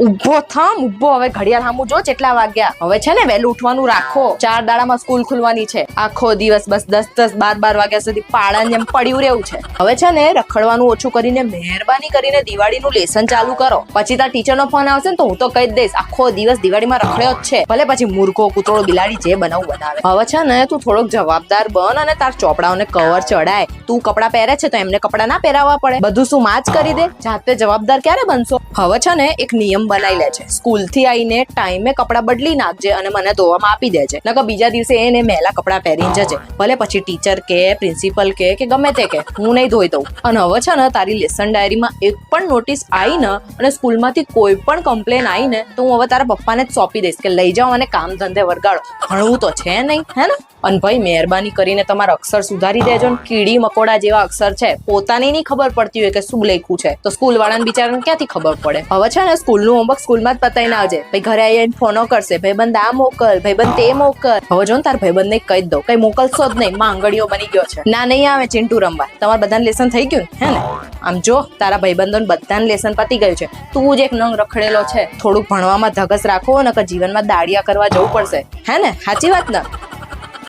ઉભો હવે ઘડિયાળ સામું જો કેટલા વાગ્યા. હવે છે ને વહેલું ઉઠવાનું રાખો. 4 દાડામાં સ્કૂલ ખુલવાની છે. આખો દિવસ બસ 10 12 વાગ્યા સુધી પાડાને એમ પડ્યું રહેવું છે. હવે છે ને રખડવાનું ઓછું કરીને મહેરબાની કરીને દિવાળીનું લેસન ચાલુ કરો. પછી તાર ટીચરનો ફોન આવશે ને તો હું તો કહી જ દઈશ આખો દિવસ દિવાળીમાં રખડ્યો જ છે. ભલે પછી મૂર્ખો કૂતરો બિલાડી જે બનાવે. હવે છે ને તું થોડોક જવાબદાર બન અને તાર ચોપડાઓને કવર ચડાય. તું કપડા પહેરે છે તો એમને કપડા ના પહેરાવવા પડે. બધું શું માં જ કરી દે. જાતે જવાબદાર ક્યારે બનશો? હવે છે ને એક નિયમ બનાવી લે છે. સ્કૂલ થી આવીને ટાઈમે કપડા બદલી નાખજે અને મને ધોવામાં આપી દેજે. નકર બીજા દિવસે એને મેલા કપડા પહેરીને જજે. ભલે પછી ટીચર કે પ્રિન્સિપલ કે ગમે તે કે હું નહીં ધોઈ દઉં. અને હવે છે ને તારી લેસન ડાયરીમાં એક પણ નોટિસ આવી ને અને સ્કૂલમાંથી કોઈ પણ કમ્પ્લેન આવી ને તો હું હવે તારા પપ્પાને જ સોંપી દઈશ કે લઈ જાઓ અને કામ ધંધે વરગાડો. ભણવું તો છે નહીં, હે ને? અને ભાઈ મહેરબાની કરીને તમારા અક્ષર સુધારી દેજો ને. કીડી મકોડા જેવા અક્ષર છે, પોતાની નહીં ખબર પડતી હોય કે શું લખ્યું છે તો સ્કૂલ વાળાને બિચારાને ક્યાંથી ખબર પડે? હવે છે ને સ્કૂલનું હોમવર્ક સ્કૂલમાં જ પતાવીને આવજે. ભાઈ ઘરે આવીને ફોનો કરશે, ભાઈબંધ આ મોકલ, ભાઈબંધ તે મોકલ. હવે જો ને તાર ભાઈબંધને કહી દઉં કઈ મોકલશો જ નહીં, માંગણીઓ બની ગયો છે. ના નહીં આવે ચિંટુ રમવા. તમારે બધાને લેસન થઈ ગયું ને, હે ને? આમ જો તારા ભાઈબંધોને બધાને લેસન પતી ગયું છે. તું જ એક નંગ રખડેલો છે. થોડુંક ભણવામાં ધગસ રાખો ને કે જીવનમાં દાડિયા કરવા જવું પડશે, હે ને? સાચી વાત ને?